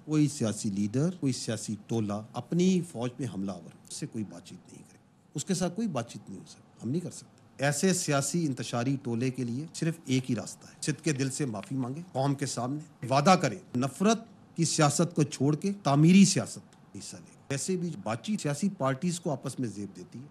कोई सियासी लीडर, कोई सियासी टोला अपनी फौज पे हमलावर उससे कोई बातचीत नहीं करे, उसके साथ कोई बातचीत नहीं हो सकती, हम नहीं कर सकते। ऐसे सियासी इंतशारी टोले के लिए सिर्फ एक ही रास्ता है, सिद्ध के दिल से माफी मांगे, कौम के सामने वादा करे, नफरत की सियासत को छोड़ के तामीरी सियासत हिस्सा ले। वैसे भी बातचीत सियासी पार्टीज को आपस में जेब देती है।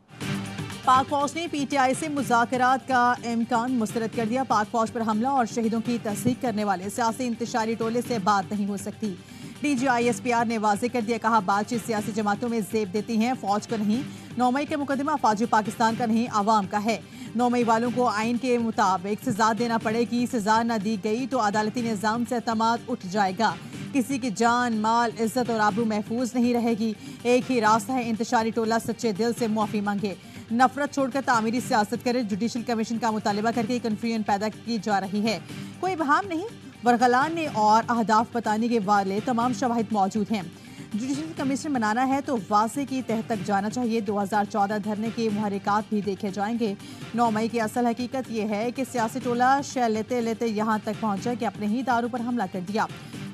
पाक फौज ने पीटीआई से मुज़ाकरात का इम्कान मुस्तरद कर दिया। पाक फौज पर हमला और शहीदों की तस्दीक करने वाले सियासी इंतशारी टोले से बात नहीं हो सकती। DGISPR ने वाज़ेह कर दिया, कहा बातचीत सियासी जमातों में जेब देती हैं, फौज को नहीं। 9 मई के मुकदमा फौजी पाकिस्तान का नहीं, आवाम का है। 9 मई वालों को आइन के मुताबिक सजा देना पड़ेगी। सजा न दी गई तो अदालती निज़ाम से एतमाद उठ जाएगा। किसी की जान, माल, इज्जत और आबरू महफूज नहीं रहेगी। एक ही रास्ता है, इंतशारी टोला सच्चे दिल से माफी मांगे, नफरत छोड़कर तामीरी सियासत करे। जुडिशल कमीशन का मुतालबा करके कन्फ्यूजन पैदा की जा रही है। कोई बहाम नहीं, वरगलाने और अहदाफ बताने के वाले तमाम शवाहिद मौजूद हैं। जुडिशल कमीशन बनाना है तो वाज़े की तह तक जाना चाहिए। 2014 धरने के मुहर्रिकात भी देखे जाएंगे। 9 मई की असल हकीकत यह है कि सियासी टोला शय लेते लेते यहाँ तक पहुँचा कि अपने ही दारों पर हमला कर दिया।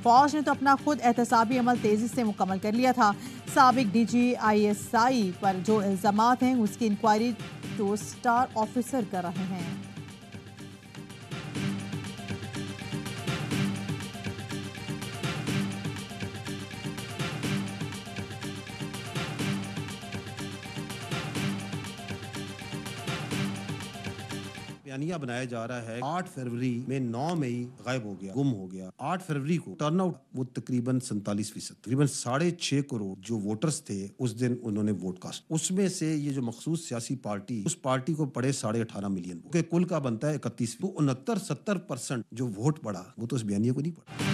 फौज ने तो अपना खुद एहतसाबी अमल तेजी से मुकम्मल कर लिया था। साबिक DGISI पर जो इल्जामात हैं उसकी इंक्वायरी तो स्टार ऑफिसर कर रहे हैं। बयानिया बनाया जा रहा है 8 फरवरी में 9 मई गायब हो गया, गुम हो गया। 8 फरवरी को टर्नआउट वो तकरीबन 47%, तकरीबन 6.5 करोड़ जो वोटर्स थे उस दिन उन्होंने वोट कास्ट। उसमें से ये जो मखसूस सियासी पार्टी, उस पार्टी को पड़े 18.5 मिलियन, कुल का बनता है 31, तो 69-70% जो वोट पड़ा वो तो उस बयानिया को नहीं पड़ा।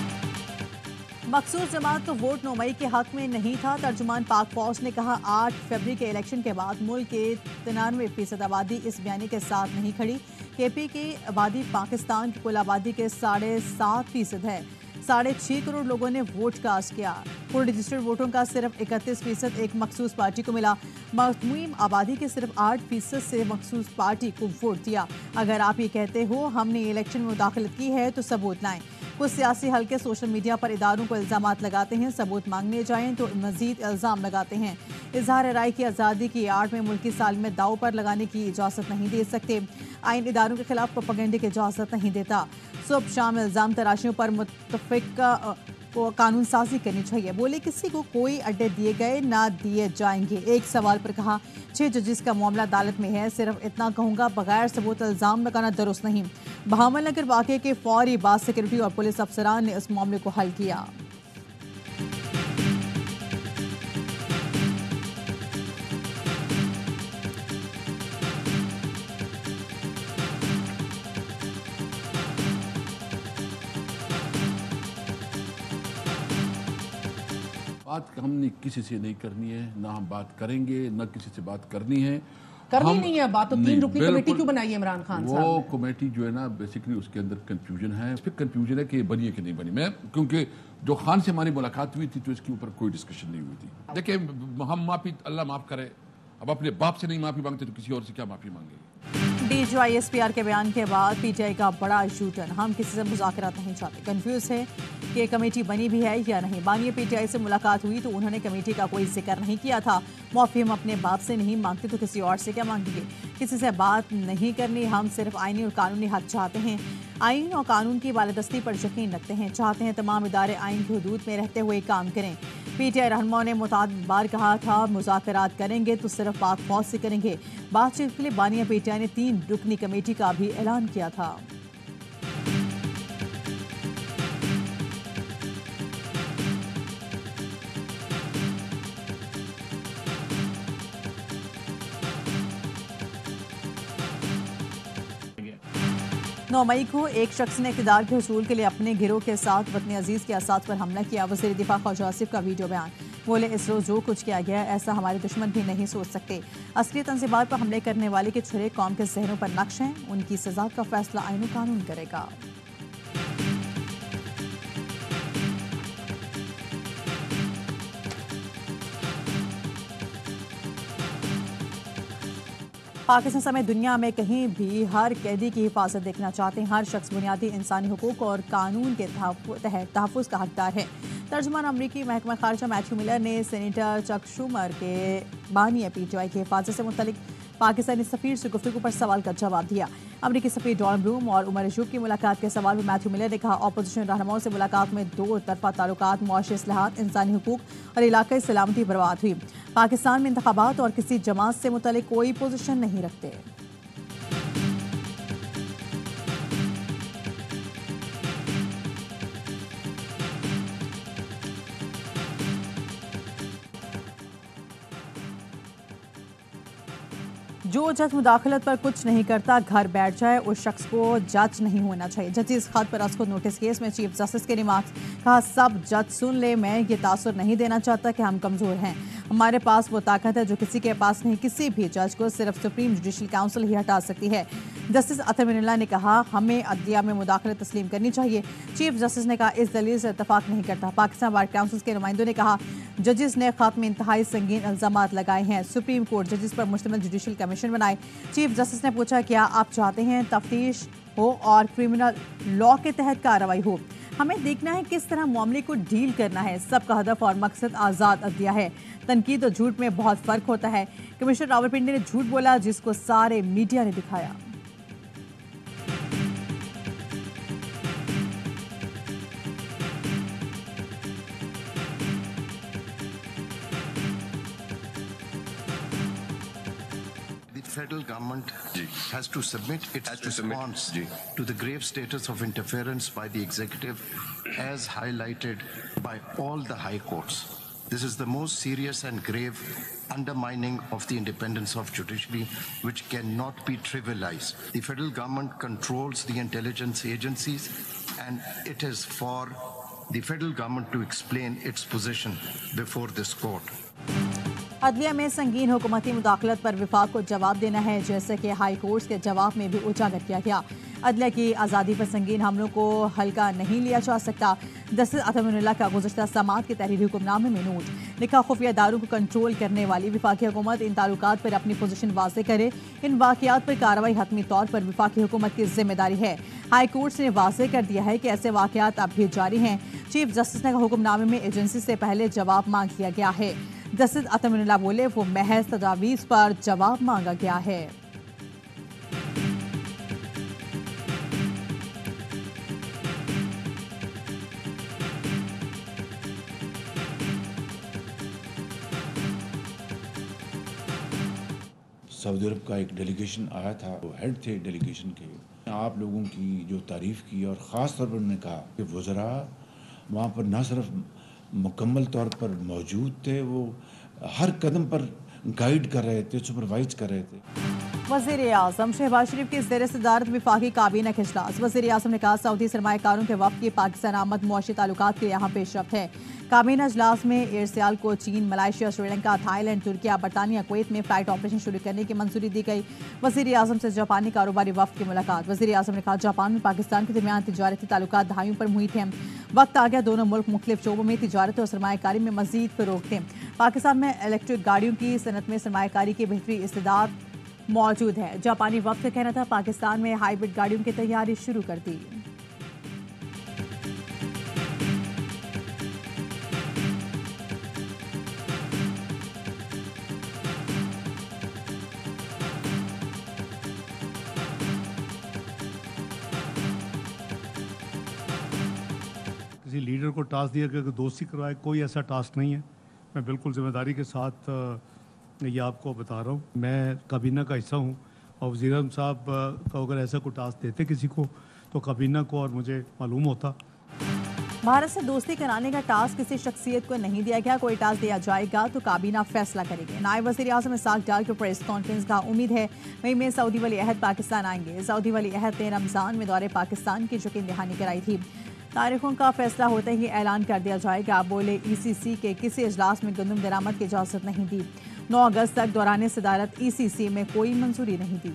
मखसूस जमात को वोट 9 मई के हक में नहीं था। तर्जुमान पाक फौज ने कहा 8 फरवरी के इलेक्शन के बाद मुल्क के 93% आबादी इस बयानी के साथ नहीं खड़ी। KP की आबादी पाकिस्तान की कुल आबादी के 7.5% है। 6.5 करोड़ लोगों ने वोट कास्ट किया। कुल रजिस्टर्ड वोटों का सिर्फ 31% एक मखसूस पार्टी को मिला। मजमूई आबादी के सिर्फ 8% से मखसूस पार्टी को वोट दिया। अगर आप ये कहते हो हमने इलेक्शन में मुदाखलत की है तो सबूत लाएं। कुछ सियासी हल्के सोशल मीडिया पर इदारों को इल्जामात लगाते हैं, सबूत मांगने जाएं तो मजीद इल्जाम लगाते हैं। इजहार राय की आज़ादी की आड़ में मुल्की साल में दाव पर लगाने की इजाज़त नहीं दे सकते। आइन इदारों के खिलाफ प्रोपेगेंडे की इजाज़त नहीं देता। सुबह शाम इल्जाम तराशियों पर मुत्तफिक को कानून साजी करनी चाहिए। बोले किसी को कोई अड्डे दिए गए ना दिए जाएंगे। एक सवाल पर कहा 6 जजेस का मामला अदालत में है, सिर्फ इतना कहूँगा बगैर सबूत इल्जाम लगाना दुरुस्त नहीं। बहामल नगर वाक़े के फौरी बाद सिक्योरिटी और पुलिस अफसरान ने इस मामले को हल किया। बात हमने किसी से नहीं करनी है, ना हम बात करेंगे, ना किसी से बात करनी है। करनी नहीं है बात तो 3 रुकनी कमेटी क्यों बनाई है इमरान खान साहब? वो कमेटी जो है ना बेसिकली उसके अंदर कंफ्यूजन है। फिर कंफ्यूजन है कि बनी है कि नहीं बनी। मैं क्योंकि जो खान से हमारी मुलाकात हुई थी तो इसके ऊपर कोई डिस्कशन नहीं हुई थी। देखिए हम माफी अल्लाह माफ करे, अब अपने बाप से नहीं माफी मांगते तो किसी और से क्या माफी मांगेंगे। DGISPR के बयान के बाद PTI का बड़ा शूटन, हम किसी से मुज़ाकरात नहीं चाहते। कंफ्यूज है कि कमेटी बनी भी है या नहीं। मानिए PTI से मुलाकात हुई तो उन्होंने कमेटी का कोई जिक्र नहीं किया था। माफी हम अपने बाप से नहीं मांगते तो किसी और से क्या मांगेंगे। किसी से बात नहीं करनी, हम सिर्फ आईनी और कानूनी हक चाहते हैं। आइन और कानून की बालादस्ती पर यकीन रखते हैं, चाहते हैं तमाम इदारे आइन की हदूद में रहते हुए काम करें। PTI रहनुमाओं ने मुतादिद बार कहा था मुज़ाकरात करेंगे तो सिर्फ पाक फौज से करेंगे। बातचीत के लिए बानिया PTI ने 3 रुकनी कमेटी का भी ऐलान किया था। नौ मई को एक शख्स ने इक़्तिदार के हुसूल के लिए अपने गिरोह के साथ वतन अजीज के असास पर हमला किया। वज़ीर दिफा ख्वाजा आसिफ का वीडियो बयान। बोले इस रोज़ जो कुछ किया गया ऐसा हमारे दुश्मन भी नहीं सोच सकते। असली तंज़ीमात पर हमले करने वाले के छुरे कौम के जहनों पर नक्श हैं, उनकी सज़ा का फैसला आइन और कानून करेगा। पाकिस्तान समेत दुनिया में कहीं भी हर कैदी की हिफाजत देखना चाहते हैं। हर शख्स बुनियादी इंसानी हुकूक और कानून के तहत तहफ़्फ़ुज़ का हकदार है। तर्जुमान अमरीकी महकमा खारजा मैथ्यू मिलर ने सेनेटर चक शूमर के बानी PTI की हिफाजत से मुतल्लिक पाकिस्तानी सफ़ीर से गुफ्तगू पर सवाल का जवाब दिया। अमरीकी सफ़ीर डॉन ब्लूम और उमर अयूब की मुलाकात के सवाल पर मैथ्यू मिलर ने कहा, अपोजिशन रहनुमाओं से मुलाकात में दो तरफा ताल्लुकात, मुआशी इस्लाहात, इंसानी हुकूक और इलाकाई सलामती बर्बाद हुई। पाकिस्तान में इंतखाबात और किसी जमात से मुतल्लिक कोई पोजीशन नहीं रखते। जो जज मुदाखलत पर कुछ नहीं करता घर बैठ जाए, उस शख्स को जज नहीं होना चाहिए। जजिस खत पर अस्कुद नोटिस केस में चीफ जस्टिस के रिमार्क्स, कहा सब जज सुन ले, मैं ये तासुर नहीं देना चाहता कि हम कमज़ोर हैं। हमारे पास वो ताकत है जो किसी के पास नहीं। किसी भी जज को सिर्फ सुप्रीम जुडिशल काउंसिल ही हटा सकती है। जस्टिस अतर मिनल्ला ने कहा, हमें अदलिया में मुदाखलत तस्लीम करनी चाहिए। चीफ जस्टिस ने कहा, इस दलील से इतफाक नहीं करता। पाकिस्तान बार काउंसिल के नुमाइंदों ने कहा, जजिस ने खत में इंतहाई संगीन इल्जामात लगाए हैं। सुप्रीम कोर्ट जजिस पर मुश्तमिल जुडिशल कमीशन बनाए। चीफ जस्टिस ने पूछा, क्या आप चाहते हैं तफ्तीश हो और क्रिमिनल लॉ के तहत कार्रवाई हो? हमें देखना है किस तरह मामले को डील करना है। सबका हदफ और मकसद आज़ाद अदलिया है। तनकीद और झूठ में बहुत फ़र्क होता है। कमिश्नर रावलपिंडी ने झूठ बोला जिसको सारे मीडिया ने दिखाया। Federal government has to submit its response to the grave status of interference by the executive as highlighted by all the high courts. This is the most serious and grave undermining of the independence of judiciary, which cannot be trivialized. The federal government controls the intelligence agencies, and it is for the federal government to explain its position before this court. अदलिया में संगीन हुकूमती मुदाखलत पर विफाक को जवाब देना है, जैसे कि हाई कोर्ट के जवाब में भी उजागर किया गया। अदलिया की आज़ादी पर संगीन हमलों को हल्का नहीं लिया जा सकता। जस्टिस अतर मिनल्ला का गुज़श्ता समात के तहरीरी हुक्मनामे में नोट, लिखा, खुफिया इदारों को कंट्रोल करने वाली वफाकी हुकूमत इन ताल्लुकात पर अपनी पोजीशन वाज़े करे। इन वाक़यात पर कार्रवाई हतमी तौर पर वफाकी हुकूमत की जिम्मेदारी है। हाई कोर्ट ने वाज़े कर दिया है कि ऐसे वाक़यात अब भी जारी हैं। चीफ जस्टिस ने हुक्मनामे में एजेंसी से पहले जवाब मांग लिया गया है। जस्टिस अतर मिनल्ला बोले, वो महज तजावीज़ पर जवाब मांगा गया है। सऊदी अरब का एक डेलीगेशन आया था, वो हेड थे डेलीगेशन के। आप लोगों की जो तारीफ़ की और ख़ास तौर पर उन्होंने कहा कि वज़रा वहाँ पर न सिर्फ मुकम्मल तौर पर मौजूद थे, वो हर कदम पर गाइड कर रहे थे, सुपरवाइज कर रहे थे। वज़ीर आज़म शहबाज शरीफ की ज़ेर सदारत वफाकी काबीना का इजलास। वज़ीर आज़म ने कहा, सऊदी सरमायाकारों के वफ़द की पाकिस्तान आमद मुआशी ताल्लुकात के यहाँ पेशरफ्त है। काबीना इजलास में एयरसेल को चीन, मलाइशिया, श्रीलंका, थाईलैंड, तुर्किया, बरतानिया, कुवैत में फ़्लाइट ऑपरेशन शुरू करने की मंजूरी दी गई। वज़ीर आज़म से जापानी कारोबारी वफ़द की मुलाकात। वज़ीर आज़म ने कहा, जापान में पाकिस्तान के दरमियान तिजारती ताल्लुकात दहाइयों पर मुहित हैं। वक्त आ गया दोनों मुल्क मुख्तलिफ शोबों में तिजारत और सरमायाकारी में मज़ीद फ़रोग़ दें। पाकिस्तान में इलेक्ट्रिक गाड़ियों की सनत में सरमायाकारी की बेहतरी इस्तेदाद मौजूद है। जापानी वक्त का कहना था, पाकिस्तान में हाइब्रिड गाड़ियों की तैयारी शुरू कर दी। किसी लीडर को टास्क दिया कि दोस्ती करवाए, कोई ऐसा टास्क नहीं है। मैं बिल्कुल जिम्मेदारी के साथ ये आपको बता रहा हूँ। मैं काबीना का हिस्सा हूँ और वज़ीर आज़म साहब का अगर ऐसा कोई टास्क देते किसी को तो काबीना को और मुझे मालूम होता। भारत से दोस्ती कराने का टास्क किसी शख्सियत को नहीं दिया गया। कोई टास्क दिया जाएगा तो काबीना फैसला करेगी। नायब वज़ीर आज़म इसाक डार की प्रेस कॉन्फ्रेंस का उम्मीद है मई में सऊदी वली अहद पाकिस्तान आएंगे। सऊदी वली अहद ने रमज़ान में दौरे पाकिस्तान की यकीन दहानी कराई थी। तारीखों का फैसला होते ही ऐलान कर दिया जाएगा। बोले, ECC के किसी इजलास में गंदम दरामद की इजाज़त नहीं दी। 9 अगस्त तक दौरान सदारत ECC में कोई मंजूरी नहीं दी।